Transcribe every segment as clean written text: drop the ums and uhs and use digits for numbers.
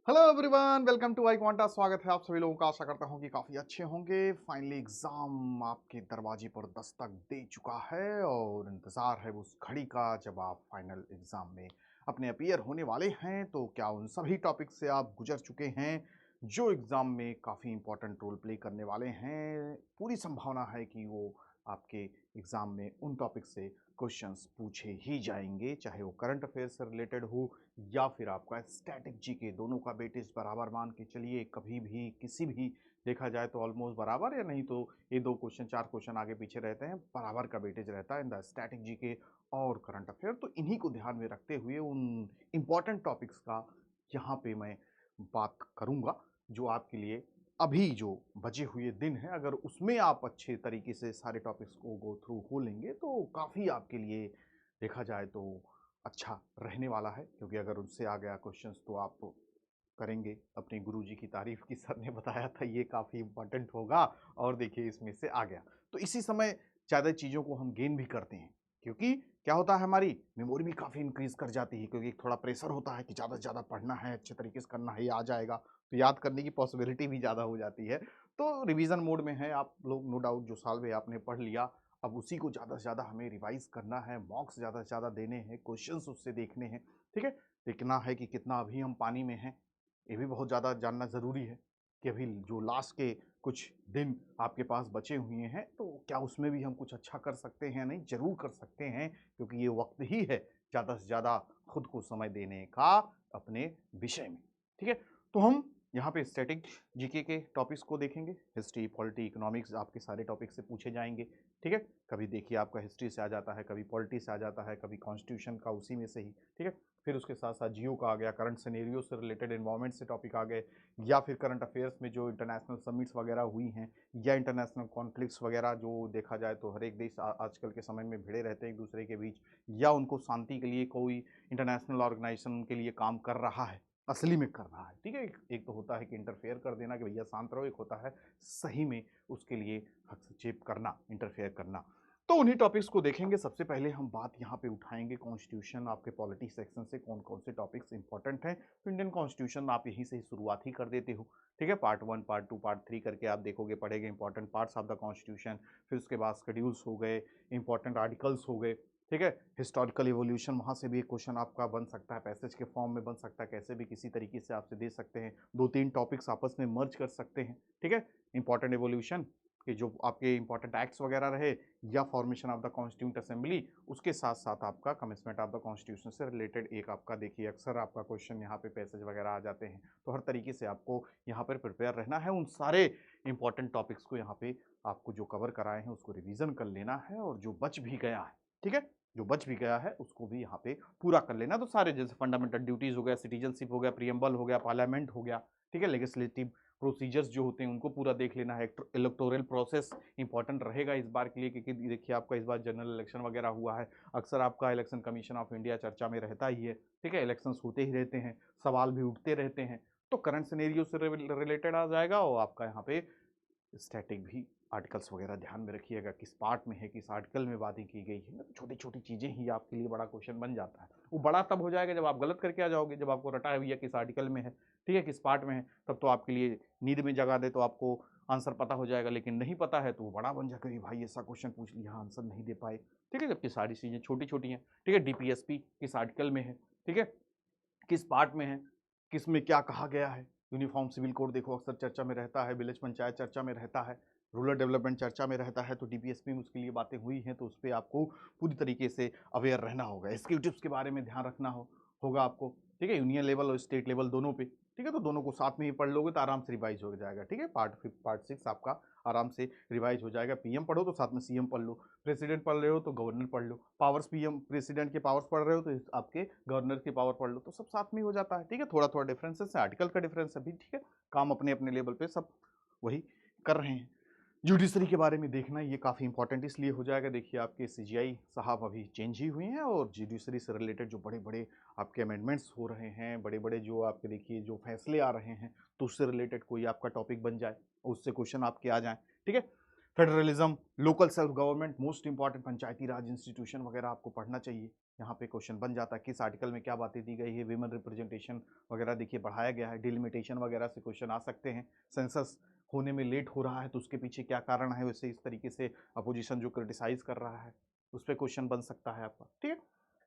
Hello everyone, welcome to iQuanta. स्वागत है आप सभी लोगों का। आशा करता हूं कि काफी अच्छे होंगे। फाइनली एग्जाम आपके दरवाजे पर दस्तक दे चुका है और इंतजार है उस घड़ी का जब आप फाइनल एग्जाम में अपने अपीयर होने वाले हैं। तो क्या उन सभी टॉपिक से आप गुजर चुके हैं जो एग्जाम में काफी इंपॉर्टेंट रोल प्ले करने वाले हैं? पूरी संभावना है कि वो आपके एग्जाम में उन टॉपिक से क्वेश्चंस पूछे ही जाएंगे, चाहे वो करंट अफेयर से रिलेटेड हो या फिर आपका स्टैटिक जीके। दोनों का वेटेज बराबर मान के चलिए। कभी भी किसी भी देखा जाए तो ऑलमोस्ट बराबर, या नहीं तो ये दो क्वेश्चन चार क्वेश्चन आगे पीछे रहते हैं, बराबर का वेटेज रहता है इन द स्टैटिक जीके और करंट अफेयर। तो इन्हीं को ध्यान में रखते हुए उन इंपॉर्टेंट टॉपिक्स का यहाँ पे मैं बात करूँगा जो आपके लिए अभी जो बचे हुए दिन है, अगर उसमें आप अच्छे तरीके से सारे टॉपिक्स को गो थ्रू हो लेंगे तो काफ़ी आपके लिए देखा जाए तो अच्छा रहने वाला है। क्योंकि अगर उनसे आ गया क्वेश्चंस तो आप करेंगे अपने गुरुजी की तारीफ की। सर ने बताया था ये काफ़ी इंपॉर्टेंट होगा और देखिए इसमें से आ गया। तो इसी समय ज़्यादा चीज़ों को हम गेन भी करते हैं, क्योंकि क्या होता है हमारी मेमोरी भी काफ़ी इंक्रीज कर जाती है। क्योंकि थोड़ा प्रेशर होता है कि ज़्यादा से ज़्यादा पढ़ना है, अच्छे तरीके से करना है, ये आ जाएगा तो याद करने की पॉसिबिलिटी भी ज़्यादा हो जाती है। तो रिवीजन मोड में है आप लोग, नो डाउट। जो साल में आपने पढ़ लिया अब उसी को ज़्यादा से ज़्यादा हमें रिवाइज करना है, मॉक्स ज़्यादा से ज़्यादा देने हैं, क्वेश्चंस उससे देखने हैं। ठीक है, देखना है कि कितना अभी हम पानी में हैं, ये भी बहुत ज़्यादा जानना ज़रूरी है कि अभी जो लास्ट के कुछ दिन आपके पास बचे हुए हैं तो क्या उसमें भी हम कुछ अच्छा कर सकते हैं? नहीं, ज़रूर कर सकते हैं, क्योंकि ये वक्त ही है ज़्यादा से ज़्यादा खुद को समय देने का अपने विषय में। ठीक है, तो हम यहाँ पे स्टैटिक जीके के टॉपिक्स को देखेंगे। हिस्ट्री, पॉलिटी, इकोनॉमिक्स आपके सारे टॉपिक से पूछे जाएंगे। ठीक है, कभी देखिए आपका हिस्ट्री से आ जाता है, कभी पॉलिटी से आ जाता है, कभी कॉन्स्टिट्यूशन का उसी में से ही। ठीक है, फिर उसके साथ साथ जियो का आ गया, करंट सिनेरियो से रिलेटेड एनवायरमेंट से टॉपिक आ गए, या फिर करंट अफेयर्स में जो इंटरनेशनल समिट्स वगैरह हुई हैं या इंटरनेशनल कॉन्फ्लिक्ट्स वगैरह जो देखा जाए तो हर एक देश आजकल के समय में भिड़े रहते हैं एक दूसरे के बीच, या उनको शांति के लिए कोई इंटरनेशनल ऑर्गेनाइजेशन उनके लिए काम कर रहा है, असली में कर रहा है। ठीक है, एक तो होता है कि इंटरफेयर कर देना कि भैया शांत रहो, एक होता है सही में उसके लिए हस्तक्षेप करना, इंटरफेयर करना। तो उन्हीं टॉपिक्स को देखेंगे। सबसे पहले हम बात यहाँ पे उठाएंगे कॉन्स्टिट्यूशन। आपके पॉलिटी सेक्शन से कौन कौन से टॉपिक्स इंपॉर्टेंट हैं, तो इंडियन कॉन्स्टिट्यूशन आप यहीं से ही शुरुआत ही कर देते हो। ठीक है, पार्ट 1, पार्ट 2, पार्ट 3 करके आप देखोगे, पढ़ेंगे important parts of the constitution. फिर उसके बाद शेड्यूल्स हो गए, इंपॉर्टेंट आर्टिकल्स हो गए। ठीक है, हिस्टोरिकल इवोल्यूशन, वहाँ से भी एक क्वेश्चन आपका बन सकता है, पैसेज के फॉर्म में बन सकता है, कैसे भी किसी तरीके से आपसे दे सकते हैं। 2-3 टॉपिक्स आपस में मर्ज कर सकते हैं। ठीक है, इंपॉर्टेंट इवोल्यूशन कि जो आपके इंपॉर्टेंट एक्ट्स वगैरह रहे, या formation of the constituent assembly, उसके साथ साथ आपका कमिटमेंट ऑफ द कॉन्स्टिट्यूशन से रिलेटेड एक आपका देखिए अक्सर आपका क्वेश्चन यहाँ पे पैसेज वगैरह आ जाते हैं। तो हर तरीके से आपको यहाँ पर प्रिपेयर रहना है। उन सारे इंपॉर्टेंट टॉपिक्स को यहाँ पे आपको जो कवर कराए हैं उसको रिवीजन कर लेना है, और जो बच भी गया है, ठीक है, जो बच भी गया है उसको भी यहाँ पे पूरा कर लेना। तो सारे जैसे फंडामेंटल ड्यूटीज हो गया, सिटीजनशिप हो गया, प्रियम्बल हो गया, पार्लियामेंट हो गया, ठीक है, लेजिस्लेटिव प्रोसीजर्स जो होते हैं उनको पूरा देख लेना है। इलेक्टोरल प्रोसेस इंपॉर्टेंट रहेगा इस बार के लिए, क्योंकि देखिए आपका इस बार जनरल इलेक्शन वगैरह हुआ है। अक्सर आपका इलेक्शन कमीशन ऑफ इंडिया चर्चा में रहता ही है। ठीक है, इलेक्शंस होते ही रहते हैं, सवाल भी उठते रहते हैं। तो करंट सिनेरियो से रिलेटेड आ जाएगा, और आपका यहाँ पे स्टैटिक भी आर्टिकल्स वगैरह ध्यान में रखिएगा, किस पार्ट में है, किस आर्टिकल में बातें की गई है। तो छोटी छोटी चीज़ें ही आपके लिए बड़ा क्वेश्चन बन जाता है। वो बड़ा तब हो जाएगा जब आप गलत करके आ जाओगे, जब आपको रटा है भैया किस आर्टिकल में है, ठीक है, किस पार्ट में है, तब तो आपके लिए नींद में जगा दे तो आपको आंसर पता हो जाएगा। लेकिन नहीं पता है तो वो बड़ा बन जाएगा कि भाई ऐसा क्वेश्चन पूछ लिया, आंसर नहीं दे पाए। ठीक है, जबकि सारी चीज़ें छोटी छोटी हैं। ठीक है, डीपीएसपी किस आर्टिकल में है, ठीक है, किस पार्ट में है, किस में क्या कहा गया है। यूनिफॉर्म सिविल कोड देखो अक्सर चर्चा में रहता है, विलेज पंचायत चर्चा में रहता है, रूरल डेवलपमेंट चर्चा में रहता है। तो डीपीएसपी में उसके लिए बातें हुई हैं, तो उस पर आपको पूरी तरीके से अवेयर रहना होगा। एग्जीक्यूटिव्स के बारे में ध्यान रखना होगा आपको। ठीक है, यूनियन लेवल और स्टेट लेवल दोनों पे। ठीक है, तो दोनों को साथ में ही पढ़ लोगे तो आराम से रिवाइज हो जाएगा। ठीक है, पार्ट 5 पार्ट 6 आपका आराम से रिवाइज हो जाएगा। पीएम पढ़ो तो साथ में सीएम पढ़ लो, प्रेसिडेंट पढ़ रहे हो तो गवर्नर पढ़ लो, पावर्स पीएम प्रेसिडेंट के पावर्स पढ़ रहे हो तो आपके गवर्नर की पावर पढ़ लो, तो सब साथ में हो जाता है। ठीक है, थोड़ा थोड़ा डिफरेंसेस है, आर्टिकल का डिफरेंस है भी। ठीक है, काम अपने अपने लेवल पे सब वही कर रहे हैं। जुडिशरी के बारे में देखना ये काफ़ी इंपॉर्टेंट इसलिए हो जाएगा, देखिए आपके सीजीआई साहब अभी चेंज ही हुए हैं, और जुडिशरी से रिलेटेड जो बड़े बड़े आपके अमेंडमेंट्स हो रहे हैं, बड़े बड़े जो आपके देखिए जो फैसले आ रहे हैं, तो उससे रिलेटेड कोई आपका टॉपिक बन जाए, उससे क्वेश्चन आपके आ जाएं। ठीक है, federalism, local self government, most important Panchayati Raj institution वगैरह आपको पढ़ना चाहिए। यहाँ पे क्वेश्चन बन जाता है किस आर्टिकल में क्या बातें दी गई है, विमेन रिप्रेजेंटेशन वगैरह देखिए बढ़ाया गया है, डिलिमिटेशन वगैरह से क्वेश्चन आ सकते हैं। सेंसस होने में लेट हो रहा है तो उसके पीछे क्या कारण है, वैसे इस तरीके से अपोजिशन जो क्रिटिसाइज कर रहा है उस पर क्वेश्चन बन सकता है आपका, ठीक है।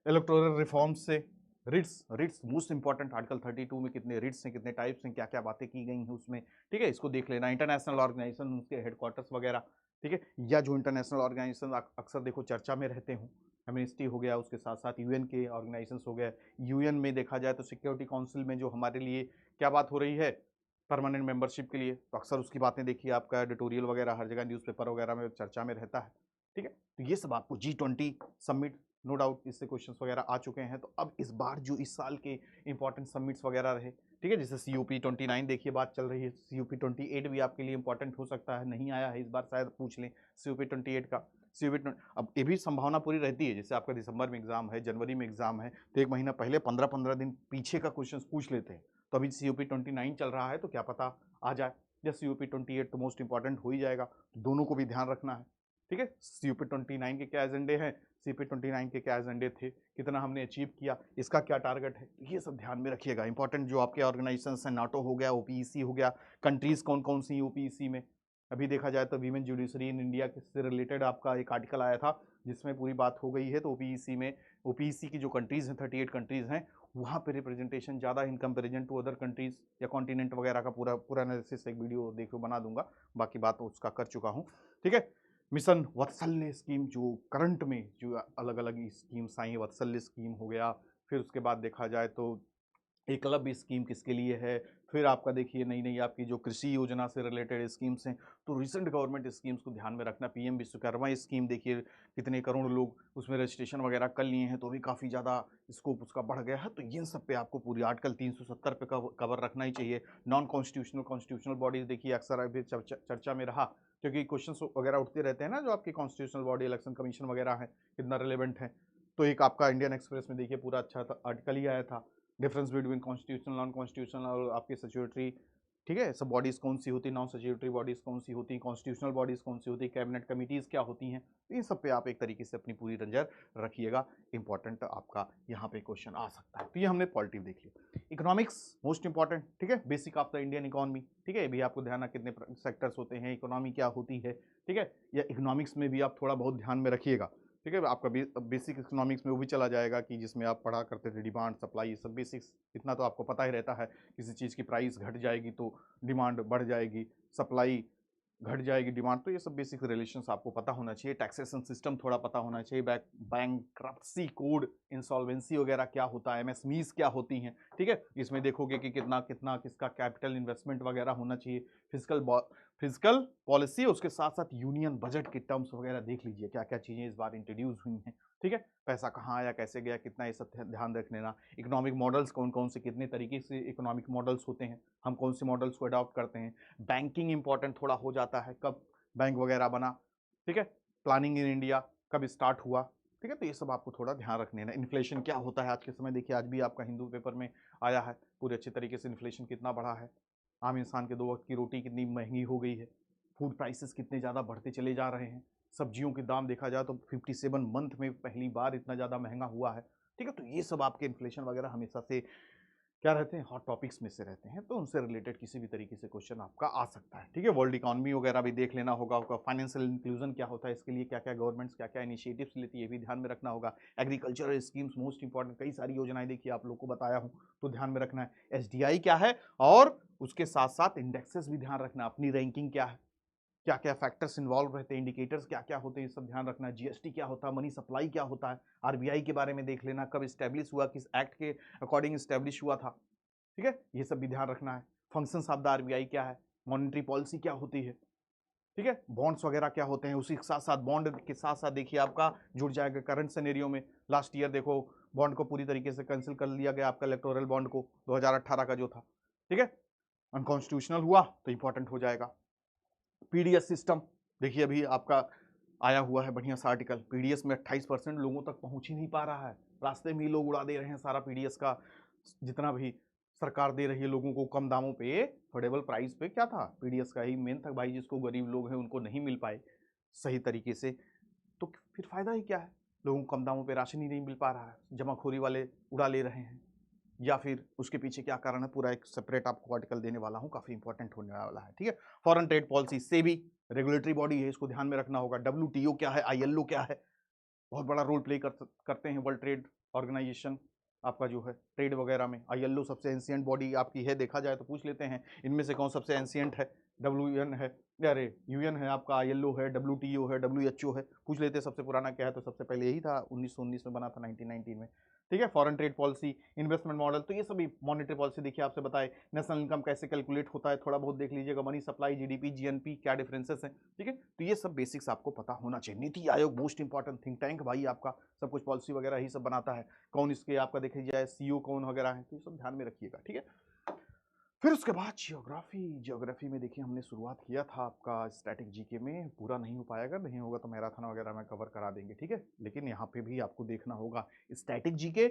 इलेक्टोरल रिफॉर्म्स से रिट्स मोस्ट इंपॉर्टेंट, आर्टिकल 32 में कितने रिट्स हैं, कितने टाइप्स हैं, क्या क्या बातें की गई हैं उसमें, ठीक है, इसको देख लेना। इंटरनेशनल ऑर्गेनाइजेशन, उसके हेडक्वार्टर्स वगैरह, ठीक है, या जो इंटरनेशनल ऑर्गेनाइजेशन अक्सर देखो चर्चा में रहते हों, एमनेस्टी हो गया, उसके साथ साथ यूएन के ऑर्गेनाइजेशंस हो गए। यूएन में देखा जाए तो सिक्योरिटी काउंसिल में जो हमारे लिए क्या बात हो रही है परमानेंट मेंबरशिप के लिए, तो अक्सर उसकी बातें देखिए, आपका एडिटोरियल वगैरह हर जगह न्यूज़पेपर वगैरह में चर्चा में रहता है, ठीक है। तो ये सब आपको G20 समिट, नो डाउट इससे क्वेश्चंस वगैरह आ चुके हैं। तो अब इस बार जो इस साल के इंपॉर्टेंट समिट्स वगैरह रहे, ठीक है, जैसे COP29 देखिए बात चल रही है, COP28 भी आपके लिए इंपॉर्टेंट हो सकता है, नहीं आया है इस बार, शायद पूछ लें COP28 का। COP अब ये भी संभावना पूरी रहती है, जैसे आपका दिसंबर में एग्जाम है, जनवरी में एग्जाम है, तो एक महीना पहले 15-15 दिन पीछे का क्वेश्चन पूछ लेते हैं। तो अभी COP29 चल रहा है तो क्या पता आ जाए, या COP28 तो मोस्ट इंपॉर्टेंट हो ही जाएगा, तो दोनों को भी ध्यान रखना है, ठीक है। COP29 के क्या एजेंडे हैं, COP29 के क्या एजेंडे थे, कितना हमने अचीव किया, इसका क्या टारगेट है, ये सब ध्यान में रखिएगा। इंपॉर्टेंट जो आपके ऑर्गेनाइजेशन हैं, नाटो हो गया, OPEC हो गया, कंट्रीज कौन कौन सी OPEC में, अभी देखा जाए तो वीमेन जुडिशरी इन इंडिया से रिलेटेड आपका एक आर्टिकल आया था जिसमें पूरी बात हो गई है। तो OPEC की जो कंट्रीज हैं, 38 कंट्रीज हैं, वहाँ पे रिप्रेजेंटेशन ज़्यादा in comparison to other countries या कॉन्टिनेंट वगैरह का पूरा पूरा एनालिसिस एक वीडियो देखो बना दूंगा, बाकी बात उसका कर चुका हूँ, ठीक है। मिशन वात्सल्य स्कीम जो करंट में जो अलग अलग स्कीम्स आई हैं, वात्सल्य स्कीम हो गया, फिर उसके बाद देखा जाए तो एकलव्य स्कीम किसके लिए है, फिर आपका देखिए नई नई आपकी जो कृषि योजना से रिलेटेड स्कीम्स हैं, तो रिसेंट गवर्नमेंट स्कीम्स को ध्यान में रखना। PM विश्वकर्मा स्कीम देखिए कितने करोड़ लोग उसमें रजिस्ट्रेशन वगैरह कर लिए हैं, तो भी काफ़ी ज़्यादा स्कोप उसका बढ़ गया है। तो इन सब पे आपको पूरी आर्टिकल 370 पे कवर रखना ही चाहिए। नॉन कॉन्स्टिट्यूशनल कॉन्स्टिट्यूशनल बॉडीज देखिए अक्सर अभी चर्चा में रहा, क्योंकि क्वेश्चन वगैरह उठते रहते हैं ना, जो आपकी कॉन्स्टिट्यूशनल बॉडी इलेक्शन कमीशन वगैरह है कितना रिलेवेंट है। तो एक आपका इंडियन एक्सप्रेस में देखिए पूरा अच्छा आर्टिकल ही आया था, difference between constitutional non constitutional और आपकी स्टैट्यूटरी, ठीक है, सब बॉडीज कौन सी होती, नॉन स्टैट्यूटरी बॉडीज कौन सी होती, कॉन्स्टिट्यूशनल बॉडीज कौन सी होती, कैबिनेट कमिटीज क्या होती हैं, इन सब पे आप एक तरीके से अपनी पूरी नजर रखिएगा। इंपॉर्टेंट आपका यहाँ पे क्वेश्चन आ सकता है। तो ये हमने पॉलिटिव देख लिया। इकोनॉमिक्स मोस्ट इंपॉर्टेंट, ठीक है, basic of the Indian economy, ठीक है, ये भी आपको ध्यान, कितने सेक्टर्स होते हैं, इकोनॉमी क्या होती है, ठीक है, या इकोनॉमिक्स में भी आप थोड़ा बहुत ध्यान में रखिएगा, ठीक है। आपका बेसिक इकोनॉमिक्स में वो भी चला जाएगा कि जिसमें आप पढ़ा करते थे डिमांड सप्लाई, ये सब बेसिक्स इतना तो आपको पता ही रहता है। किसी चीज़ की प्राइस घट जाएगी तो डिमांड बढ़ जाएगी, सप्लाई घट जाएगी, डिमांड, तो ये सब बेसिक रिलेशंस आपको पता होना चाहिए। टैक्सेशन सिस्टम थोड़ा पता होना चाहिए, बैंक्रप्सी कोड, इंसॉल्वेंसी वगैरह क्या होता है, MSMEs क्या होती हैं, ठीक है। इसमें देखोगे कि कितना कितना किसका कैपिटल इन्वेस्टमेंट वगैरह होना चाहिए, फिजिकल पॉलिसी, उसके साथ साथ यूनियन बजट के टर्म्स वगैरह देख लीजिए क्या क्या चीज़ें इस बार इंट्रोड्यूस हुई हैं, ठीक है, पैसा कहाँ आया, कैसे गया, कितना, ये सब ध्यान रख लेना। इकोनॉमिक मॉडल्स कौन कौन से, कितने तरीके से इकोनॉमिक मॉडल्स होते हैं, हम कौन से मॉडल्स को अडॉप्ट करते हैं। बैंकिंग इंपॉर्टेंट थोड़ा हो जाता है, कब बैंक वगैरह बना, ठीक है, प्लानिंग इन इंडिया कब स्टार्ट हुआ, ठीक है, तो ये सब आपको थोड़ा ध्यान रखने ना। इन्फ्लेशन क्या होता है आज के समय, देखिए आज भी आपका हिंदू पेपर में आया है पूरे अच्छे तरीके से, इन्फ्लेशन कितना बढ़ा है, आम इंसान के 2 वक्त की रोटी कितनी महंगी हो गई है, फूड प्राइसेस कितने ज़्यादा बढ़ते चले जा रहे हैं, सब्जियों के दाम देखा जाए तो 57 मंथ में पहली बार इतना ज़्यादा महंगा हुआ है, ठीक है। तो ये सब आपके इन्फ्लेशन वगैरह हमेशा से क्या रहते हैं, हॉट टॉपिक्स में से रहते हैं, तो उनसे रिलेटेड किसी भी तरीके से क्वेश्चन आपका आ सकता है, ठीक है। वर्ल्ड इकोनॉमी वगैरह भी देख लेना होगा, आपका फाइनेंशियल इंक्लूजन क्या होता है, इसके लिए क्या क्या गवर्नमेंट्स क्या क्या इनिशिएटिव्स लेती है, ये भी ध्यान में रखना होगा। एग्रीकल्चरल स्कीम्स मोस्ट इंपॉर्टेंट, कई सारी योजनाएं देखिए आप लोग को बताया हूँ, तो ध्यान में रखना है। SDI क्या है, और उसके साथ साथ इंडेक्सेस भी ध्यान रखना, अपनी रैंकिंग क्या है, क्या क्या फैक्टर्स इन्वॉल्व रहते हैं, इंडिकेटर्स क्या क्या होते हैं, ये सब ध्यान रखना है। GST क्या होता है, मनी सप्लाई क्या होता है, RBI के बारे में देख लेना, कब स्टैब्लिश हुआ, किस एक्ट के अकॉर्डिंग स्टैब्लिश हुआ था, ठीक है, ये सब भी ध्यान रखना है। फंक्शंस ऑफ द RBI क्या है, मॉनेटरी पॉलिसी क्या होती है, ठीक है, बॉन्ड्स वगैरह क्या होते हैं, उसी के साथ साथ बॉन्ड के साथ साथ देखिए आपका जुड़ जाएगा करंट सिनेरियो में। लास्ट ईयर देखो बॉन्ड को पूरी तरीके से कैंसिल कर लिया गया, आपका इलेक्टोरल बॉन्ड को 2018 का जो था, ठीक है, अनकॉन्स्टिट्यूशनल हुआ तो इंपॉर्टेंट हो जाएगा। PDS सिस्टम देखिए अभी आपका आया हुआ है बढ़िया सा आर्टिकल, PDS में 28% लोगों तक पहुंच ही नहीं पा रहा है, रास्ते में ही लोग उड़ा दे रहे हैं सारा PDS का जितना भी सरकार दे रही है लोगों को कम दामों पे, अफोर्डेबल प्राइस पे। क्या था, पीडीएस का ही मेन था भाई, जिसको गरीब लोग हैं उनको नहीं मिल पाए सही तरीके से, तो फिर फायदा ही क्या है। लोगों को कम दामों पे राशन ही नहीं मिल पा रहा है, जमाखोरी वाले उड़ा ले रहे हैं, या फिर उसके पीछे क्या कारण है, पूरा एक सेपरेट आपको आर्टिकल देने वाला हूं, काफी इंपॉर्टेंट होने वाला है। ठीक है, फॉरेन ट्रेड पॉलिसी से भी रेगुलेटरी बॉडी है, इसको ध्यान में रखना होगा। WTO क्या है, ILO क्या है, बहुत बड़ा रोल प्ले करते हैं वर्ल्ड ट्रेड ऑर्गेनाइजेशन आपका जो है ट्रेड वगैरह में। ILO सबसे एंशियंट बॉडी आपकी है, देखा जाए तो पूछ लेते हैं इनमें से कौन सबसे एंशियंट है। WN है, अरे UN है आपका, ILO है, WTO है, WHO है, पूछ लेते हैं सबसे पुराना क्या है, तो सबसे पहले यही था, 1919 में बना था, 1919 में। ठीक है, foreign trade policy, investment model, तो ये सभी मॉनेटरी पॉलिसी देखिए आपसे बताए। नेशनल इनकम कैसे कैलकुलेट होता है, थोड़ा बहुत देख लीजिएगा। मनी सप्लाई, GDP, GNP क्या डिफरेंसेस हैं। ठीक है, तो ये सब बेसिक्स आपको पता होना चाहिए। NITI Aayog most important think tank भाई आपका, सब कुछ पॉलिसी वगैरह ही सब बनाता है। कौन इसके आपका देखा जाए CEO कौन वगैरह है, तो ये सब ध्यान में रखिएगा। ठीक है, फिर उसके बाद जियोग्राफी में देखिए हमने शुरुआत किया था आपका स्टैटिक जीके में, पूरा नहीं हो पाएगा, नहीं होगा तो मैराथन वगैरह में कवर करा देंगे। ठीक है, लेकिन यहाँ पे भी आपको देखना होगा static GK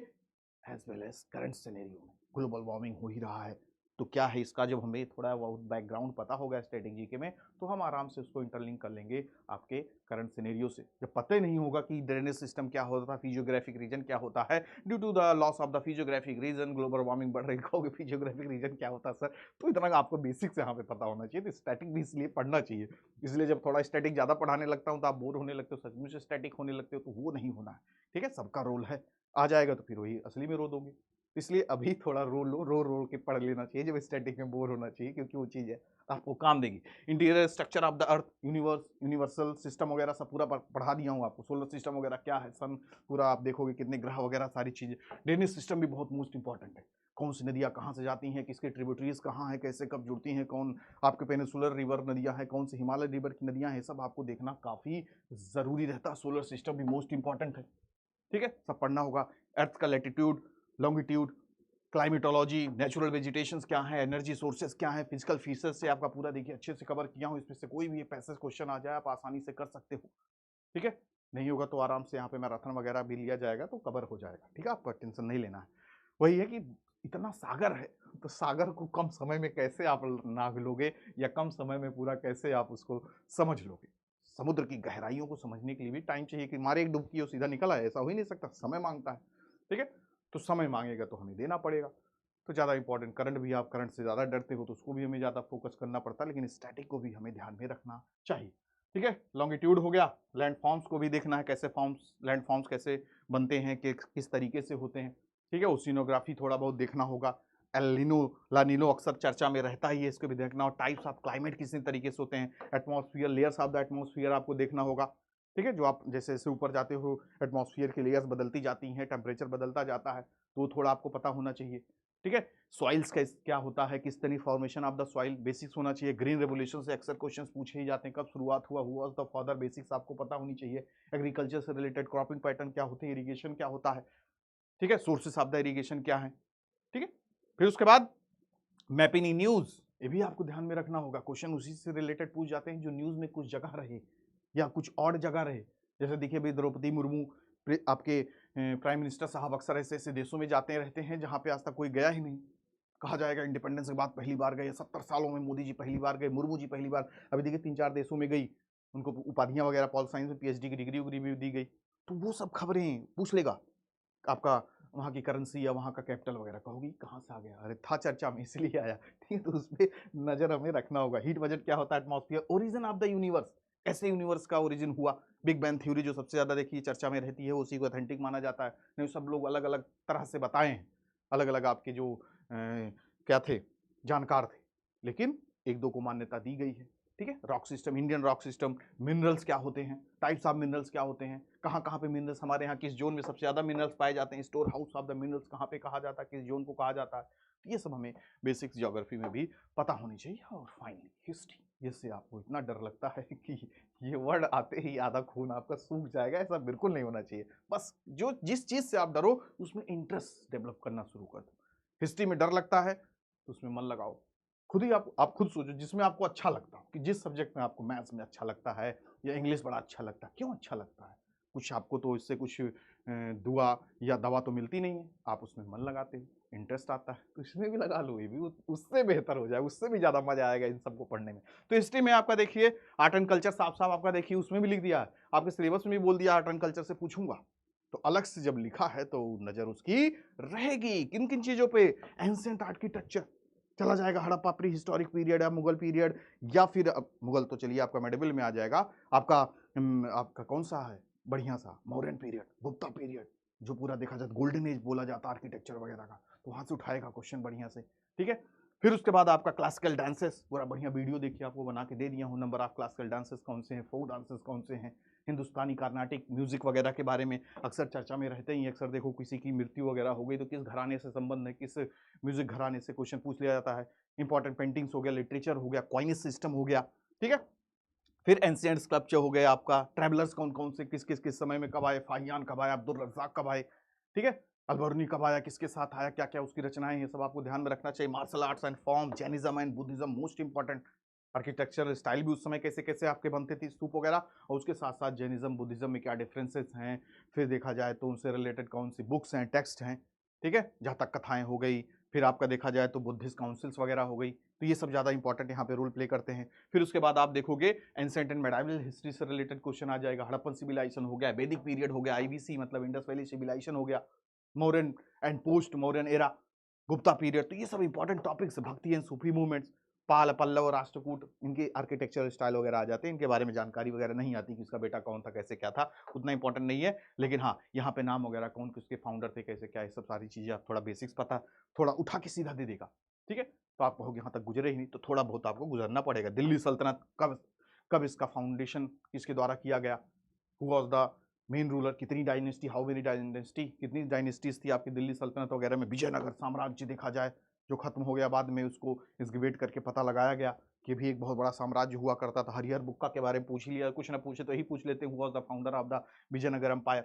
as well as current scenario में ग्लोबल वार्मिंग हो ही रहा है, तो क्या है इसका, जब हमें थोड़ा बहुत बैकग्राउंड पता होगा स्टैटिक जीके में, तो हम आराम से उसको इंटरलिंक कर लेंगे आपके करंट सिनेरियो से। जब पता ही नहीं होगा कि ड्रेनेज सिस्टम क्या होता है, फिजियोग्राफिक रीजन क्या होता है, due to the loss of the physiographic region global warming बढ़ रही, कहोगे फिजियोग्राफिक रीजन क्या होता है सर, तो इतना आपको बेसिक्स यहाँ पे पता होना चाहिए। तो स्टैटिक भी इसलिए पढ़ना चाहिए, इसलिए जब थोड़ा स्टैटिक ज्यादा पढ़ाने लगता हूँ तो आप बोर होने लगते हो, सचमुच स्टैटिक होने लगते हो, तो वो नहीं होना है। ठीक है, सबका रोल है, आ जाएगा तो फिर वही असली में रो दोगे, इसलिए अभी थोड़ा रो के पढ़ लेना चाहिए, जब स्टैटिक में बोर होना चाहिए, क्योंकि वो चीज़ है आपको काम देगी। Interior structure of the earth, universe, universal system वगैरह सब पूरा पढ़ा दिया हूँ आपको। सोलर सिस्टम वगैरह क्या है, सन पूरा आप देखोगे कितने ग्रह वगैरह सारी चीज़ें। ड्रेनेज सिस्टम भी बहुत मोस्ट इंपॉर्टेंट है, कौन सी नदियाँ कहाँ से जाती हैं, किसके ट्रिब्यूटरीज कहाँ है, कैसे कब जुड़ती हैं, कौन आपके पेनिसुलर रिवर नदियाँ हैं, कौन सी हिमालय रिवर की नदियाँ हैं, सब आपको देखना काफ़ी ज़रूरी रहता है। सोलर सिस्टम भी मोस्ट इंपॉर्टेंट है। ठीक है, सब पढ़ना होगा। अर्थ का latitude, longitude, climatology, natural vegetations क्या है, एनर्जी सोर्सेज क्या है, फिजिकल फीचर्स से आपका पूरा देखिए अच्छे से कवर किया हूँ। इसमें से कोई भी पैसेज क्वेश्चन आ जाए आप आसानी से कर सकते हो। ठीक है, नहीं होगा तो आराम से यहाँ पे मैराथन वगैरह भी लिया जाएगा तो कवर हो जाएगा। ठीक है, आपको टेंशन नहीं लेना है। वही है कि इतना सागर है, तो सागर को कम समय में कैसे आप नाग लोगे, या कम समय में पूरा कैसे आप उसको समझ लोगे। समुद्र की गहराइयों को समझने के लिए भी टाइम चाहिए, कि मारे एक डुबकी और सीधा निकल आए, ऐसा हो ही नहीं सकता, समय मांगता है। ठीक है, तो समय मांगेगा तो हमें देना पड़ेगा। तो ज़्यादा इंपॉर्टेंट करंट भी, आप करंट से ज़्यादा डरते हो तो उसको भी हमें ज़्यादा फोकस करना पड़ता है, लेकिन स्टैटिक को भी हमें ध्यान में रखना चाहिए। ठीक है, लॉन्गिट्यूड हो गया, लैंड फॉर्म्स को भी देखना है, कैसे फॉर्म्स, लैंड फॉर्म्स कैसे बनते हैं, कि किस तरीके से होते हैं। ठीक है, ओशिनोग्राफी थोड़ा बहुत देखना होगा। एलिनो लानिनो अक्सर चर्चा में रहता ही है, इसको भी देखना। और टाइप्स ऑफ क्लाइमेट किस तरीके से होते हैं, atmosphere, layers of the atmosphere आपको देखना होगा। ठीक है, जो आप जैसे जैसे ऊपर जाते हो एटमॉस्फियर की लेयर्स बदलती जाती हैं, टेम्परेचर बदलता जाता है, तो थोड़ा आपको पता होना चाहिए। ठीक है, सॉइल्स का क्या होता है, किस तरह formation of the soil, basics होना चाहिए। ग्रीन रेवोल्यूशन से अक्सर क्वेश्चंस पूछे ही जाते हैं, कब शुरुआत हुआ द फादर, बेसिक्स आपको पता होनी चाहिए। एग्रीकल्चर से रिलेटेड क्रॉपिंग पैटर्न क्या होते हैं, इरीगेशन क्या होता है। ठीक है, सोर्सेस ऑफ द इरीगेशन क्या है। ठीक है, फिर उसके बाद मैपिंग इन न्यूज, ये भी आपको ध्यान में रखना होगा। क्वेश्चन उसी से रिलेटेड पूछ जाते हैं जो न्यूज में कुछ जगह रहे या कुछ और जगह रहे। जैसे देखिए भाई, द्रौपदी मुर्मू आपके प्राइम मिनिस्टर साहब अक्सर ऐसे ऐसे देशों में जाते रहते हैं जहां पे आज तक कोई गया ही नहीं। कहा जाएगा इंडिपेंडेंस के बाद पहली बार गए, 70 सालों में मोदी जी पहली बार गए, मुर्मू जी पहली बार। अभी देखिए 3-4 देशों में गई, उनको उपाधियां वगैरह, पॉल साइंस में PhD की डिग्री भी दी गई। तो वो सब खबरें पूछ लेगा आपका, वहाँ की करेंसी या वहाँ का कैपिटल वगैरह, कहोगी कहाँ से आ गया, अरे था चर्चा में इसलिए आया। ठीक है, तो उस पर नजर हमें रखना होगा। हीट बजट क्या होता है, atmosphere, origin of the universe, कैसे यूनिवर्स का ओरिजिन हुआ। बिग बैंग थ्योरी जो सबसे ज्यादा देखिए चर्चा में रहती है, उसी को ऑथेंटिक माना जाता है। नहीं, सब लोग अलग अलग तरह से बताए हैं, अलग अलग आपके जो क्या थे, जानकार थे, लेकिन एक दो को मान्यता दी गई है। ठीक है, rock system, Indian rock system, minerals क्या होते हैं, टाइप्स ऑफ मिनरल्स क्या होते हैं, कहाँ कहाँ पे मिनरल्स हमारे यहाँ, किस जोन में सबसे ज्यादा मिनरल्स पाए जाते हैं, store house of the minerals कहाँ पे कहा जाता है, किस जोन को कहा जाता है। तो ये सब हमें बेसिक्स ज्योग्राफी में भी पता होनी चाहिए। और फाइनली हिस्ट्री, जिससे आपको इतना डर लगता है कि ये वर्ड आते ही आधा खून आपका सूख जाएगा, ऐसा बिल्कुल नहीं होना चाहिए। बस जो जिस चीज से आप डरो उसमें इंटरेस्ट डेवलप करना शुरू कर दो। हिस्ट्री में डर लगता है तो उसमें मन लगाओ, खुद ही आप खुद सोचो जिसमें आपको अच्छा लगता हो, कि जिस सब्जेक्ट में आपको, मैथ्स में अच्छा लगता है या इंग्लिश बड़ा अच्छा लगता है, क्यों अच्छा लगता है, कुछ आपको तो इससे कुछ दुआ या दवा तो मिलती नहीं है, आप उसमें मन लगाते हो, इंटरेस्ट आता है, तो इसमें भी लगा लो, ये भी उससे बेहतर हो जाए, उससे भी ज़्यादा मजा आएगा इन सबको पढ़ने में। तो हिस्ट्री में आपका देखिए आर्ट एंड कल्चर साफ साफ आपका देखिए उसमें भी लिख दिया है, आपके सिलेबस में भी बोल दिया आर्ट एंड कल्चर से पूछूंगा, तो अलग से जब लिखा है तो नजर उसकी रहेगी किन किन चीजों पे, एंशिएंट आर्किटेक्चर चला जाएगा, हड़प्पा प्री हिस्टोरिक पीरियड या मुगल पीरियड, या फिर मुगल तो चलिए आपका मेडिवल में आ जाएगा, आपका कौन सा है बढ़िया सा, मौर्यन पीरियड, गुप्ता पीरियड, जो पूरा देखा जाता गोल्डन एज बोला जाता आर्किटेक्चर वगैरह का, तो वहां से उठाएगा क्वेश्चन बढ़िया से, ठीक है। फिर उसके बाद आपका क्लासिकल डांसेस, पूरा बढ़िया वीडियो देखिए, आपको बना के दे दिया हूं, नंबर ऑफ क्लासिकल डांसेस कौन से हैं, फोक डांसेस कौन से हैं, हिंदुस्तानी कार्नाटिक म्यूजिक वगैरह के बारे में अक्सर चर्चा में रहते ही, अक्सर देखो किसी की मृत्यु वगैरह हो गई तो किस घराने से संबंध है, किस म्यूजिक घराने से, क्वेश्चन पूछ लिया जाता है। इंपॉर्टेंट पेंटिंग्स हो गया, लिटरेचर हो गया, कॉइनेज सिस्टम हो गया, ठीक है। फिर एंशिएंट स्कल्पचर हो गए, आपका ट्रैवलर्स कौन कौन से किस किस किस समय में कब आए, फाहियान कब आया, अब्दुल रज्जाक कब आए, ठीक है, अलबर्नी कब आया, किसके साथ आया, क्या क्या उसकी रचनाएं, ये सब आपको ध्यान में रखना चाहिए। Martial arts and form, Jainism and Buddhism most important, architectural style भी उस समय कैसे कैसे आपके बनते थे स्तूप वगैरह, और उसके साथ साथ जैनिज्म बुद्धिज्म में क्या डिफरेंसेस हैं, फिर देखा जाए तो उनसे रिलेटेड कौन सी बुक्स हैं, टेक्स्ट हैं, ठीक है, जहाँ तक कथाएं हो गई, फिर आपका देखा जाए तो बुद्धिस्ट काउंसिल्स वगैरह हो गई, तो ये सब ज़्यादा इंपॉर्टेंट यहाँ पे रोल प्ले करते हैं। फिर उसके बाद आप देखोगे एंशिएंट एंड मेडाइवल हिस्ट्री से रिलेटेड क्वेश्चन आ जाएगा, हड़प्पन सिविलाइजेशन हो गया, वैदिक पीरियड हो गया, आईबीसी मतलब इंडस वैली सिविलाइजेशन हो गया, Mauryan and post Mauryan era, Gupta period, तो ये सब इंपॉर्टेंट टॉपिक्स, भक्ति एंड सूफी मूवमेंट्स, पाल पल्लव राष्ट्रकूट, इनके आर्किटेक्चर स्टाइल वगैरह आ जाते हैं, इनके बारे में जानकारी वगैरह नहीं आती कि इसका बेटा कौन था, कैसे क्या था, उतना इंपॉर्टेंट नहीं है, लेकिन हाँ यहाँ पे नाम वगैरह कौन किसके फाउंडर थे, कैसे क्या, ये सब सारी चीजें आप थोड़ा बेसिक्स पता, थोड़ा उठा के सीधा दे देगा, ठीक है। तो आप कहोगे यहाँ तक गुजरे ही नहीं, तो थोड़ा बहुत आपको गुजरना पड़ेगा। दिल्ली सल्तनत कब कब इसका फाउंडेशन किसके द्वारा किया गया, who was the main ruler, कितनी डायनेस्टी, हाउ मेनी डायनेस्टी, कितनी डायनेस्टीज थी आपकी दिल्ली सल्तनत वगैरह में। विजयनगर साम्राज्य देखा जाए जो खत्म हो गया बाद में, उसको एक्सकवेट करके पता लगाया गया कि भी एक बहुत बड़ा साम्राज्य हुआ करता था। हरिहर बुक्का के बारे में पूछ लिया, कुछ ना पूछे तो यही पूछ लेते who was the founder of the Vijayanagar empire,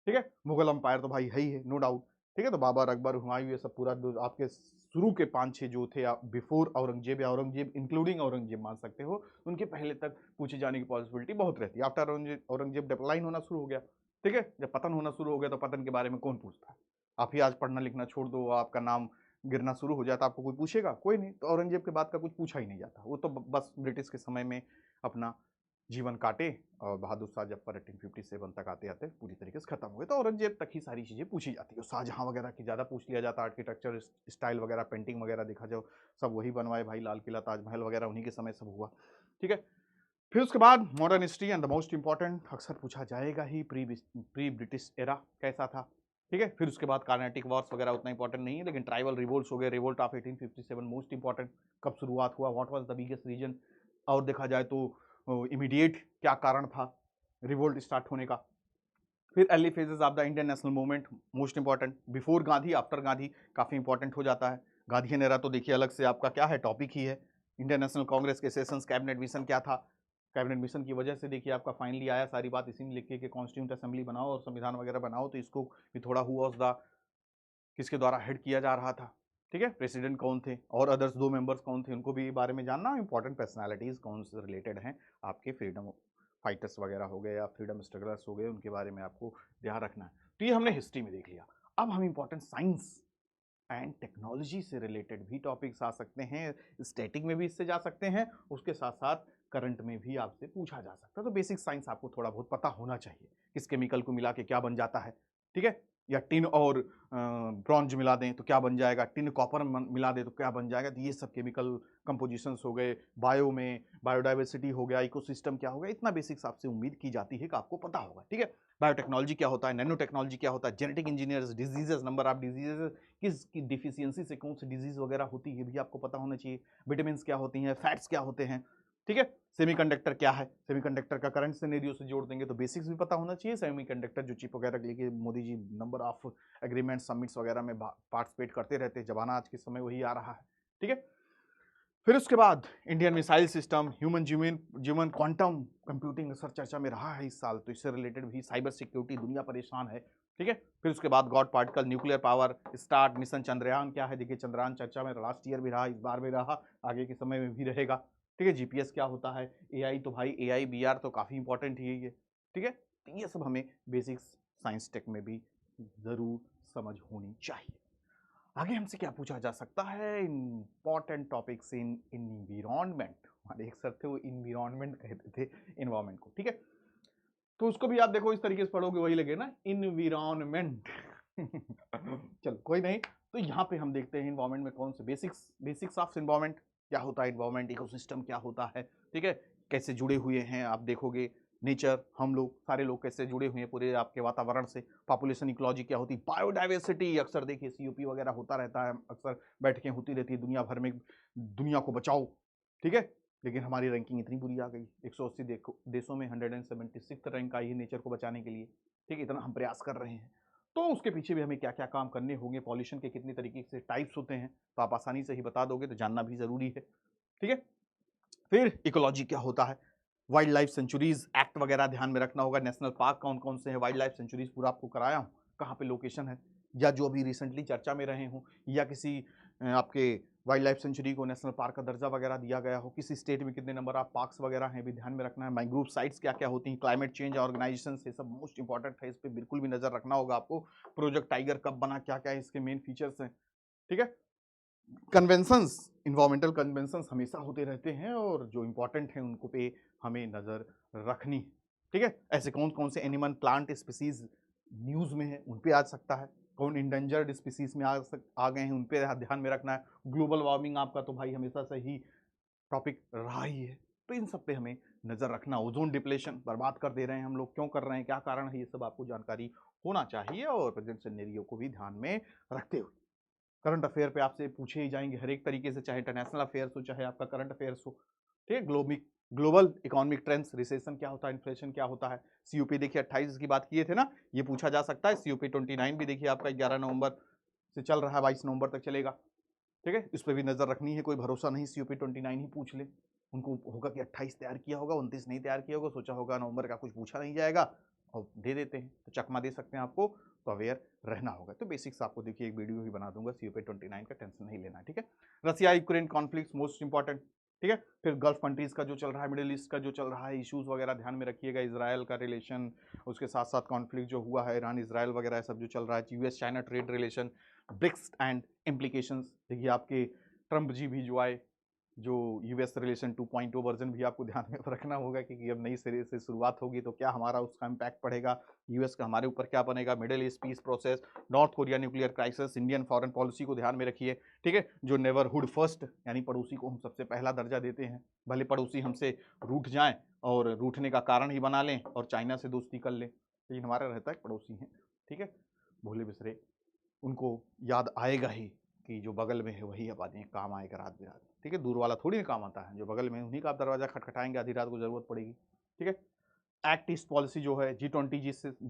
ठीक है। मुगल एम्पायर तो भाई है ही है, नो डाउट, ठीक है। तो बाबर, अकबर, हुमायूं, ये सब पूरा आपके शुरू के 5-6 जो थे, आप बिफोर औरंगजेब या औरंगजेब इंक्लूडिंग औरंगजेब मान सकते हो, उनके पहले तक पूछे जाने की पॉसिबिलिटी बहुत रहती है। आफ्टर औरंगजेब डिक्लाइन होना शुरू हो गया, ठीक है, जब पतन होना शुरू हो गया तो पतन के बारे में कौन पूछता है। आप ही आज पढ़ना लिखना छोड़ दो, आपका नाम गिरना शुरू हो जाता, आपको कोई पूछेगा, कोई नहीं। तो औरंगजेब के बाद का कुछ पूछा ही नहीं जाता, वो तो बस ब्रिटिश के समय में अपना जीवन काटे, और बहादुर शाह जब पर 1857 तक आते आते पूरी तरीके से खत्म हुए, तो औरंगजेब तक ही सारी चीज़ें पूछी जाती है। शाहजहां वगैरह की ज़्यादा पूछ लिया जाता, आर्किटेक्चर स्टाइल वगैरह, पेंटिंग वगैरह देखा जाओ सब वही बनवाए भाई, लाल किला ताजमहल वगैरह उन्हीं के समय सब हुआ, ठीक है। फिर उसके बाद modern history and the most important, अक्सर पूछा जाएगा ही, प्री ब्रिटिश एरा कैसा था, ठीक है। फिर उसके बाद कार्नेटिक वॉर्स वगैरह उतना इंपॉर्टेंट नहीं है, लेकिन ट्राइबल रिवोल्ट्स हो गए, रिवोल्ट ऑफ 1857 मोस्ट इंपॉर्टेंट, कब शुरुआत हुआ, what was the biggest reason, और देखा जाए तो इमीडिएट क्या कारण था रिवोल्ट स्टार्ट होने का। फिर early phases of the Indian national movement, most important, before Gandhi after Gandhi काफ़ी इंपॉर्टेंट हो जाता है। गांधी एरा तो देखिए अलग से आपका क्या है, टॉपिक ही है। इंडियन नेशनल कांग्रेस के सेशंस, कैबिनेट मिशन क्या था, कैबिनेट मिशन की वजह से देखिए आपका फाइनली आया, सारी बात इसी में लिख के कि कॉन्स्टिट्यूंट असेंबली बनाओ और संविधान वगैरह बनाओ, तो इसको भी थोड़ा हुआ उस द किसके द्वारा हेड किया जा रहा था, ठीक है, प्रेसिडेंट कौन थे और अदर्स 2 मेंबर्स कौन थे, उनको भी बारे में जानना, इंपॉर्टेंट पर्सनालिटीज कौन से रिलेटेड हैं आपके फ्रीडम फाइटर्स वगैरह हो गए या फ्रीडम स्ट्रगलर्स हो गए, उनके बारे में आपको ध्यान रखना है। तो ये हमने हिस्ट्री में देख लिया। अब हम इंपॉर्टेंट साइंस एंड टेक्नोलॉजी से रिलेटेड भी टॉपिक्स आ सकते हैं, स्टैटिक में भी इससे जा सकते हैं, उसके साथ साथ करंट में भी आपसे पूछा जा सकता है। तो बेसिक साइंस आपको थोड़ा बहुत पता होना चाहिए, किस केमिकल को मिला के क्या बन जाता है, ठीक है, या टिन और ब्रॉन्ज मिला दें तो क्या बन जाएगा, टिन कॉपर मिला दें तो क्या बन जाएगा, तो ये सब केमिकल कंपोजिशंस हो गए, बायो में बायोडाइवर्सिटी हो गया, इकोसिस्टम क्या हो गया, इतना बेसिक्स आपसे उम्मीद की जाती है कि आपको पता होगा, ठीक है। बायोटेक्नोलॉजी क्या होता है, नैनो टेक्नोलॉजी क्या होता है, genetic engineers, diseases, number of diseases, किस की डिफिशियंसी से कौन सी डिजीज वगैरह होती है भी आपको पता होना चाहिए, विटामिन क्या होती हैं, फैट्स क्या होते हैं, ठीक है। सेमीकंडक्टर क्या है, सेमीकंडक्टर का करंट सिनेरियो से जोड़ देंगे तो बेसिक्स भी पता होना चाहिए। सेमीकंडक्टर जो चिप वगैरह के लिए Modi ji number of agreement summits वगैरह में पार्टिसिपेट करते रहते हैं, जमाना आज के समय वही आ रहा है, ठीक है। फिर उसके बाद इंडियन मिसाइल सिस्टम, ह्यूमन जीवन क्वांटम कंप्यूटिंग सर चर्चा में रहा है इस साल, तो इससे रिलेटेड भी साइबर सिक्योरिटी, दुनिया परेशान है, ठीक है। फिर उसके बाद God particle, nuclear power, start mission, Chandrayaan क्या है, देखिए चंद्रयान चर्चा में लास्ट ईयर भी रहा, इस बार भी रहा, आगे के समय में भी रहेगा, ठीक है। जीपीएस क्या होता है, एआई, तो भाई एआई बीआर तो काफ़ी इंपॉर्टेंट ही है ये, ठीक है। तो ये सब हमें बेसिक्स साइंस टेक में भी ज़रूर समझ होनी चाहिए। आगे हमसे क्या पूछा जा सकता है, इंपॉर्टेंट टॉपिक्स इन इन्विरॉनमेंट। हमारे एक सर थे वो इन्विरॉनमेंट कहते थे इन्वायरमेंट को, ठीक है। तो उसको भी आप देखो इस तरीके से पढ़ोगे वही लगे ना, इन्विरॉनमेंट। चलो कोई नहीं। तो यहाँ पे हम देखते हैं इन्वायरमेंट में कौन से बेसिक्स ऑफ इन्वायरमेंट, क्या होता है इन्वायरमेंट, इकोसिस्टम क्या होता है, ठीक है, कैसे जुड़े हुए हैं आप देखोगे, नेचर, हम लोग सारे लोग कैसे जुड़े हुए हैं पूरे आपके वातावरण से, पॉपुलेशन इकोलॉजी क्या होती है, बायोडाइवर्सिटी, अक्सर देखिए सीओपी वगैरह होता रहता है, अक्सर बैठकें होती रहती है दुनिया भर में, दुनिया को बचाओ, ठीक है। लेकिन हमारी रैंकिंग इतनी बुरी आ गई, 180 देशों में 176 रैंक आई है नेचर को बचाने के लिए, ठीक है, इतना हम प्रयास कर रहे हैं। तो उसके पीछे भी हमें क्या क्या काम करने होंगे, पॉल्यूशन के कितने तरीके से टाइप्स होते हैं, तो आप आसानी से ही बता दोगे, तो जानना भी जरूरी है, ठीक है। फिर इकोलॉजी क्या होता है, वाइल्ड लाइफ सेंचुरीज एक्ट वगैरह ध्यान में रखना होगा, नेशनल पार्क कौन कौन से हैं, वाइल्ड लाइफ सेंचुरीज पूरा आपको कराया हूँ, कहाँ पे लोकेशन है, या जो अभी रिसेंटली चर्चा में रहे हों, या किसी आपके वाइल्ड लाइफ सेंचुरी को नेशनल पार्क का दर्जा वगैरह दिया गया हो, किसी स्टेट में कितने नंबर ऑफ पार्क्स वगैरह हैं भी ध्यान में रखना है, मैंग्रोव साइट्स क्या क्या होती हैं, क्लाइमेट चेंज ऑर्गेनाइजेशन, ये सब मोस्ट इंपॉर्टेंट है, इस पर बिल्कुल भी नजर रखना होगा आपको, प्रोजेक्ट टाइगर कब बना, क्या क्या इसके मेन फीचर्स हैं, ठीक है। कन्वेंशंस, इन्वायरमेंटल कन्वेंशंस हमेशा होते रहते हैं और जो इंपॉर्टेंट हैं उनको पे हमें नजर रखनी है, ठीक है। ऐसे कौन कौन से एनिमल प्लांट स्पीसीज न्यूज में है उन पे आ सकता है, कौन इंडेंजर्ड स्पीसीज में आ गए हैं उन पे ध्यान में रखना है, ग्लोबल वार्मिंग आपका तो भाई हमेशा से ही टॉपिक रहा ही है, तो इन सब पे हमें नजर रखना, ओजोन डिप्लेशन बर्बाद कर दे रहे हैं हम लोग, क्यों कर रहे हैं, क्या कारण है, ये सब आपको जानकारी होना चाहिए, और प्रेजेंट सिनेरियो को भी ध्यान में रखते हुए करंट अफेयर पे आपसे पूछे ही जाएंगे हर एक तरीके से, चाहे इंटरनेशनल अफेयर्स हो चाहे आपका करंट अफेयर्स हो, ठीक है। ग्लोबल इकोनॉमिक ट्रेंड्स, रिसेशन क्या होता है, इन्फ्लेशन क्या होता है, सीओपी देखिए 28 की बात किए थे ना, ये पूछा जा सकता है, सीओपी 29 भी देखिए आपका 11 नवंबर से चल रहा है, 22 नवंबर तक चलेगा, ठीक है। इस पर भी नजर रखनी है, कोई भरोसा नहीं सीओपी 29 ही पूछ ले, उनको होगा कि 28 तैयार किया होगा, 29 नहीं तैयार किया होगा, सोचा होगा नवंबर का कुछ पूछा नहीं जाएगा और दे देते हैं, तो चकमा दे सकते हैं आपको, तो अवेयर रहना होगा। तो बेसिक्स आपको देखिए एक वीडियो ही बना दूंगा सीओपी 29 का, टेंशन नहीं लेना, ठीक है। Russia Ukraine conflict most important, ठीक है। फिर गल्फ कंट्रीज का जो चल रहा है, मिडिल ईस्ट का जो चल रहा है, इश्यूज वगैरह ध्यान में रखिएगा, इसराइल का रिलेशन, उसके साथ साथ कॉन्फ्लिक्ट जो हुआ है ईरान इसराइल वगैरह सब जो चल रहा है, US China trade relation, BRICS and implications, देखिए आपके ट्रंप जी भी जो आए, जो यूएस रिलेशन 2.0 वर्जन भी आपको ध्यान में रखना होगा, क्योंकि अब नई सिरे से शुरुआत होगी तो क्या हमारा उसका इम्पैक्ट पड़ेगा, यूएस का हमारे ऊपर क्या बनेगा, middle east peace process, north Korea nuclear crisis, Indian foreign policy को ध्यान में रखिए, ठीक है। जो नेबरहुड फर्स्ट, यानी पड़ोसी को हम सबसे पहला दर्जा देते हैं, भले पड़ोसी हमसे रूठ जाएं और रूठने का कारण ही बना लें और चाइना से दोस्ती कर लें, लेकिन हमारा रहता है पड़ोसी हैं, ठीक है, भूले बिसरे उनको याद आएगा ही कि जो बगल में है वही अब आदमी काम आएगा रात बिरात, ठीक है, दूर वाला थोड़ी ना काम आता है, जो बगल में उन्हीं का आप दरवाजा खटखटाएंगे आधी रात को जरूरत पड़ेगी, ठीक है। एक्ट ईस्ट पॉलिसी जो है, G20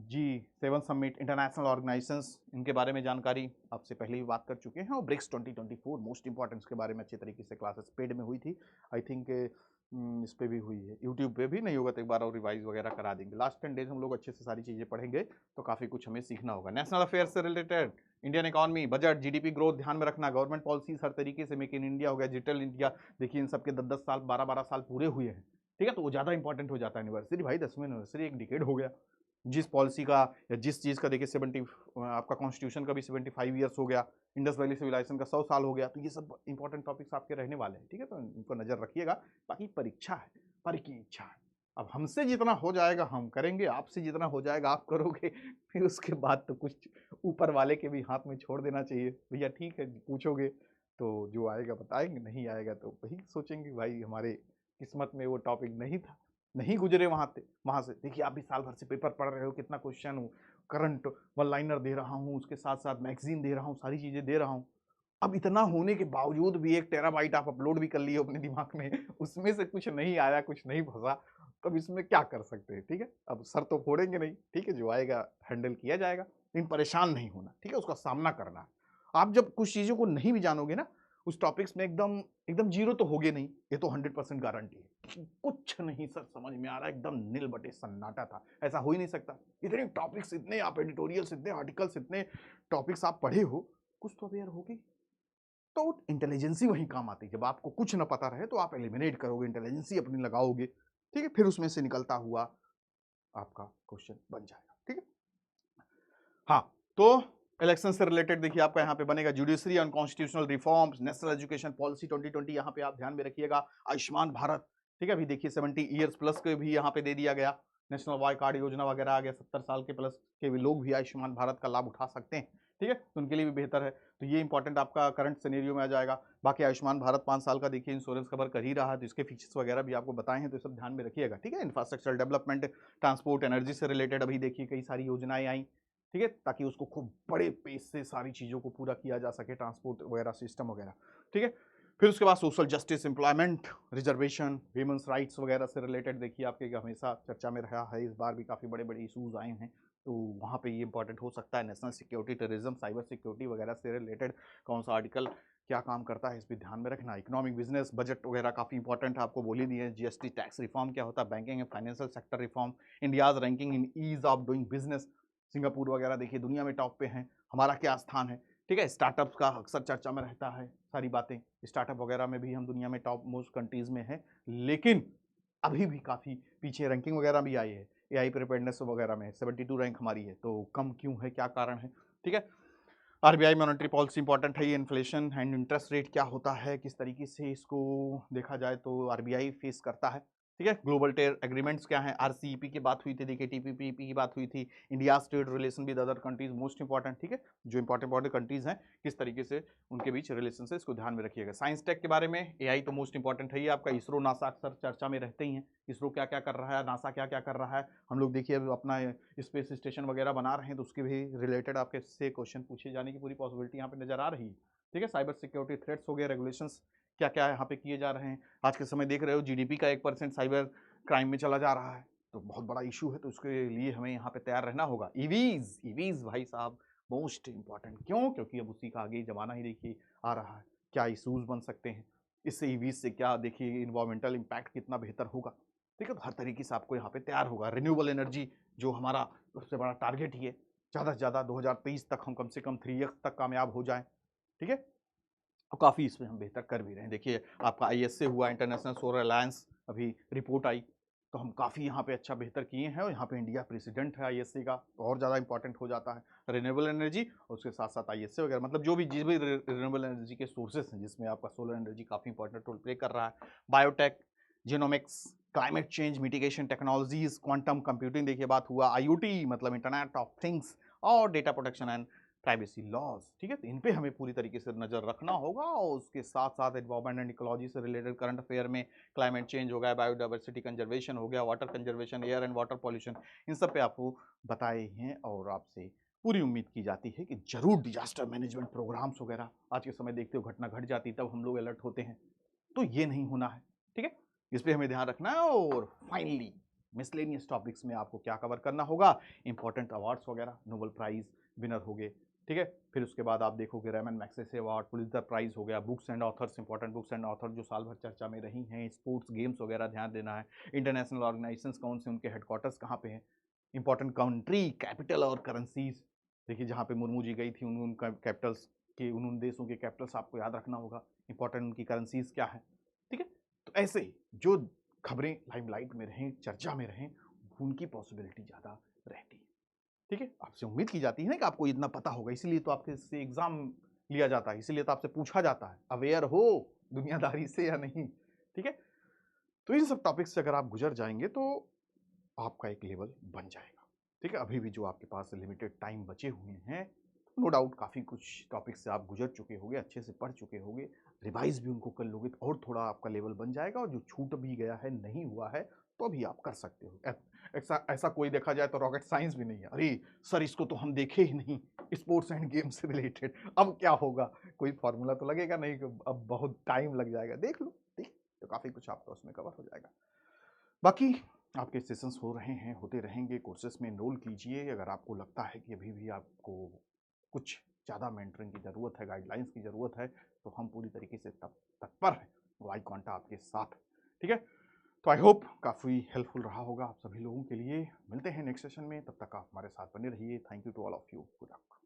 G7 summit, international organisations, इनके बारे में जानकारी आपसे पहले ही बात कर चुके हैं, और ब्रिक्स 2024 मोस्ट इंपॉर्टेंट के बारे में अच्छे तरीके से क्लासेस पेड में हुई थी, आई थिंक इस पे भी हुई है, यूट्यूब पे भी, नहीं होगा तो एक बार और रिवाइज वगैरह करा देंगे, लास्ट 10 डेज हम लोग अच्छे से सारी चीज़ें पढ़ेंगे, तो काफ़ी कुछ हमें सीखना होगा। नेशनल अफेयर से related, Indian economy, budget, GDP growth ध्यान में रखना, गवर्नमेंट पॉलिसीज हर तरीके से, मेक इन इंडिया हो गया, डिजिटल इंडिया, देखिए इन सबके 10-10 साल 12-12 साल पूरे हुए हैं, ठीक है, तो वो ज़्यादा इंपॉर्टेंट हो जाता है, एनिवर्सरी भाई 10वीं एनिवर्सरी एक डिकेड हो गया, जिस पॉलिसी का या जिस चीज़ का देखिए 70 आपका कॉन्स्टिट्यूशन का भी 75 ईयर्स हो गया, इंडस वैली सिविलाइजेशन का 100 साल हो गया, तो ये सब इंपॉर्टेंट टॉपिक्स आपके रहने वाले हैं, ठीक है, तो इनको नज़र रखिएगा। बाकी परीक्षा है, पर की इच्छा है, अब हमसे जितना हो जाएगा हम करेंगे, आपसे जितना हो जाएगा आप करोगे, फिर उसके बाद तो कुछ ऊपर वाले के भी हाथ में छोड़ देना चाहिए, भैया ठीक है पूछोगे तो जो आएगा बताएंगे, नहीं आएगा तो वही सोचेंगे भाई हमारे किस्मत में वो टॉपिक नहीं था, नहीं गुजरे वहां से देखिए आप भी साल भर से पेपर पढ़ रहे हो, कितना क्वेश्चन हो, करंट वन लाइनर दे रहा हूँ, उसके साथ साथ मैगजीन दे रहा हूँ, सारी चीजें दे रहा हूँ, अब इतना होने के बावजूद भी 1 टेराबाइट आप अपलोड भी कर लिए अपने दिमाग में, उसमें से कुछ नहीं आया, कुछ नहीं फंसा, तब इसमें क्या कर सकते हैं, ठीक है, अब सर तो फोड़ेंगे नहीं, ठीक है, जो आएगा हैंडल किया जाएगा, लेकिन परेशान नहीं होना, ठीक है, उसका सामना करना है। आप जब कुछ चीजों को नहीं भी जानोगे ना, उस टॉपिक्स में एकदम एकदम जीरो तो होगे नहीं, ये तो 100% गारंटी है, कुछ नहीं सर समझ में आ रहा, एकदम नील बटे सन्नाटा था, ऐसा हो ही नहीं सकता, इतने टॉपिक्स, इतने आप एडिटोरियल्स, इतने आर्टिकल्स, इतने टॉपिक्स आप पढ़े हो, कुछ तो अवेयर होगी, तो इंटेलिजेंसी वहीं काम आती है, जब आपको कुछ न पता रहे तो आप एलिमिनेट करोगे, इंटेलिजेंसी अपनी लगाओगे, ठीक है, फिर उसमें से निकलता हुआ आपका क्वेश्चन बन जाएगा, ठीक है। हाँ, तो इलेक्शन से रिलेटेड देखिए आपका यहाँ पे बनेगा judiciary on constitutional reforms, national education policy 2020 यहाँ पे आप ध्यान में रखिएगा, आयुष्मान भारत, ठीक है, अभी देखिए 70 ईयर्स प्लस के भी यहाँ पे दे दिया गया, नेशनल वाई कार्ड योजना वगैरह आ गया, 70 साल के प्लस के भी लोग भी आयुष्मान भारत का लाभ उठा सकते हैं, ठीक है, तो उनके लिए भी बेहतर है, तो ये इंपॉर्टेंट आपका करंट सिनेरियो में आ जाएगा। बाकी आयुष्मान भारत 5 साल का देखिए इंश्योरेंस कवर कर ही रहा है, तो इसके फीचर्स वगैरह भी आपको बताए हैं, तो सब ध्यान में रखिएगा, ठीक है। इंफ्रास्ट्रक्चर डेवलपमेंट, ट्रांसपोर्ट, एनर्जी से रिलेटेड अभी देखिए कई सारी योजनाएं आई, ठीक है, ताकि उसको खूब बड़े पेस से सारी चीज़ों को पूरा किया जा सके, ट्रांसपोर्ट वगैरह सिस्टम वगैरह, ठीक है। फिर उसके बाद social justice, employment, reservation, humans rights वगैरह से रिलेटेड देखिए आपके हमेशा चर्चा में रहा है, इस बार भी काफ़ी बड़े बड़े इशूज़ आए हैं, तो वहाँ पे ये इंपॉर्टेंट हो सकता है। National security, terrorism, cyber security वगैरह से रिलेटेड कौन सा आर्टिकल क्या काम करता है, इस पर ध्यान में रखना। इकोनॉमिक, बिजनेस, बजट वगैरह काफ़ी इंपॉर्टेंट है, आपको बोल ही दिए। जीएसटी, टैक्स रिफॉर्म क्या होता है, banking and financial sector reform, India's ranking in ease of doing business, Singapore वगैरह देखिए दुनिया में टॉप पे हैं, हमारा क्या स्थान है, ठीक है। स्टार्टअप्स का अक्सर चर्चा में रहता है, सारी बातें, स्टार्टअप वगैरह में भी हम दुनिया में टॉप मोस्ट कंट्रीज में हैं, लेकिन अभी भी काफ़ी पीछे रैंकिंग वगैरह भी आई है, एआई प्रिपेयर्डनेस वगैरह में 72 रैंक हमारी है, तो कम क्यों है, क्या कारण है, ठीक है। आरबीआई मॉनेटरी पॉलिसी इंपॉर्टेंट है, ये इन्फ्लेशन एंड इंटरेस्ट रेट क्या होता है, किस तरीके से इसको देखा जाए तो आरबीआई फेस करता है, ठीक है। ग्लोबल ट्रेड एग्रीमेंट्स क्या है, आरसीईपी की बात हुई थी, देखिए टीपीपी की बात हुई थी, India trade relation with other countries most important, ठीक है, जो इंपॉर्टेंट कंट्रीज हैं किस तरीके से उनके बीच रिलेशन है, इसको ध्यान में रखिएगा। साइंस टेक के बारे में एआई तो मोस्ट इंपॉर्टेंट है ही आपका, इसरो नासा अक्सर चर्चा में रहते ही हैं, इसरो क्या क्या कर रहा है, नासा क्या क्या कर रहा है, हम लोग देखिए अपना स्पेस स्टेशन वगैरह बना रहे हैं, तो उसके भी रिलेटेड आपके से क्वेश्चन पूछे जाने की पूरी पॉसिबिलिटी यहाँ पे नजर आ रही है, ठीक है। साइबर सिक्योरिटी थ्रेट्स हो गए, रेगुलेशंस क्या क्या यहाँ पे किए जा रहे हैं, आज के समय देख रहे हो जीडीपी का 1% साइबर क्राइम में चला जा रहा है, तो बहुत बड़ा इशू है, तो उसके लिए हमें यहाँ पे तैयार रहना होगा। ईवीज, ईवीज भाई साहब मोस्ट इंपॉर्टेंट, क्यों, क्योंकि अब उसी का आगे जमाना ही देखिए आ रहा है, क्या इशूज बन सकते हैं इससे, ईवीज से क्या देखिए इन्वायरमेंटल इम्पैक्ट कितना बेहतर होगा, ठीक है, तो हर तरीके से आपको यहाँ पे तैयार होगा। रिन्यूएबल एनर्जी जो हमारा सबसे बड़ा टारगेट ही है, ज़्यादा से ज़्यादा 2023 तक हम कम से कम 3x तक कामयाब हो जाएं, ठीक है, और काफ़ी इसमें हम बेहतर कर भी रहे हैं। देखिए आपका आईएसए हुआ, इंटरनेशनल सोलर अलायंस, अभी रिपोर्ट आई, तो हम काफ़ी यहाँ पे अच्छा बेहतर किए हैं, और यहाँ पे इंडिया प्रेसिडेंट है आईएसए का, तो और ज़्यादा इंपॉर्टेंट हो जाता है रिन्यूएबल एनर्जी, और उसके साथ साथ आईएसए वगैरह, मतलब जो भी जिस भी रिन्यूएबल एनर्जी के सोर्सेस हैं, जिसमें आपका सोलर एनर्जी काफ़ी इंपॉर्टेंट रोल प्ले कर रहा है। Biotech, genomics, climate change mitigation technologies, quantum computing देखिए बात हुआ, आईओटी मतलब इंटरनेट ऑफ थिंग्स, और data protection and privacy laws, ठीक है, तो इन पे हमें पूरी तरीके से नजर रखना होगा, और उसके साथ साथ एनवायरमेंट एंड इकोलॉजी से रिलेटेड करंट अफेयर में क्लाइमेट चेंज हो गया, बायोडाइवर्सिटी कंजर्वेशन हो गया, water conservation, air and water pollution, इन सब पे आपको बताए हैं, और आपसे पूरी उम्मीद की जाती है कि जरूर डिजास्टर मैनेजमेंट प्रोग्राम्स वगैरह, आज के समय देखते हो घटना घट जाती तब हम लोग अलर्ट होते हैं, तो ये नहीं होना है, ठीक है, इस पे हमें ध्यान रखना है। और फाइनली मिसलेनियस टॉपिक्स में आपको क्या कवर करना होगा, इंपॉर्टेंट अवार्ड्स वगैरह, नोबेल प्राइज विनर हो गए, ठीक है, फिर उसके बाद आप देखोगे Ramon Magsaysay award, Pulitzer prize हो गया, books and authors, important books and author जो साल भर चर्चा में रही हैं, स्पोर्ट्स गेम्स वगैरह ध्यान देना है, इंटरनेशनल ऑर्गेनाइजेशंस कौन से, उनके हेडक्वार्टर्स कहाँ पे हैं, इंपॉर्टेंट कंट्री कैपिटल और करेंसीज, देखिए जहाँ पे मुर्मू जी गई थी उन कैपिटल्स के, उन देशों के कैपिटल्स आपको याद रखना होगा, इंपॉर्टेंट उनकी करेंसीज क्या है, ठीक है, तो ऐसे जो खबरें लाइमलाइट में रहें, चर्चा में रहें, उनकी पॉसिबिलिटी ज़्यादा रहती है, ठीक है, आपसे उम्मीद की जाती है ना कि आपको इतना पता होगा, इसीलिए तो आपके से एग्जाम लिया जाता है, इसीलिए तो आपसे पूछा जाता है अवेयर हो दुनियादारी से या नहीं, ठीक है, तो इन सब टॉपिक्स से अगर आप गुजर जाएंगे तो आपका एक लेवल बन जाएगा, ठीक है। अभी भी जो आपके पास लिमिटेड टाइम बचे हुए हैं, नो डाउट काफ़ी कुछ टॉपिक से आप गुजर चुके होंगे, अच्छे से पढ़ चुके होंगे, रिवाइज भी उनको कर लोगे तो और थोड़ा आपका लेवल बन जाएगा, और जो छूट भी गया है, नहीं हुआ है, तो भी आप कर सकते हो। ऐसा ऐसा कोई देखा जाए तो रॉकेट साइंस भी नहीं है, अरे सर इसको तो हम देखे ही नहीं, स्पोर्ट्स एंड गेम्स से रिलेटेड, अब क्या होगा, कोई फॉर्मूला तो लगेगा नहीं, अब बहुत टाइम लग जाएगा, देख लो, ठीक, तो काफ़ी कुछ आपका उसमें कवर हो जाएगा। बाकी आपके सेशंस हो रहे हैं, होते रहेंगे, कोर्सेस में एनरोल कीजिए, अगर आपको लगता है कि अभी भी आपको कुछ ज़्यादा मेंटरिंग की ज़रूरत है, गाइडलाइंस की ज़रूरत है, तो हम पूरी तरीके से तत्पर हैं, वाई कॉन्टा आपके साथ, ठीक है, तो आई होप काफ़ी हेल्पफुल रहा होगा आप सभी लोगों के लिए। मिलते हैं नेक्स्ट सेशन में, तब तक आप हमारे साथ बने रहिए। Thank you to all of you, good luck.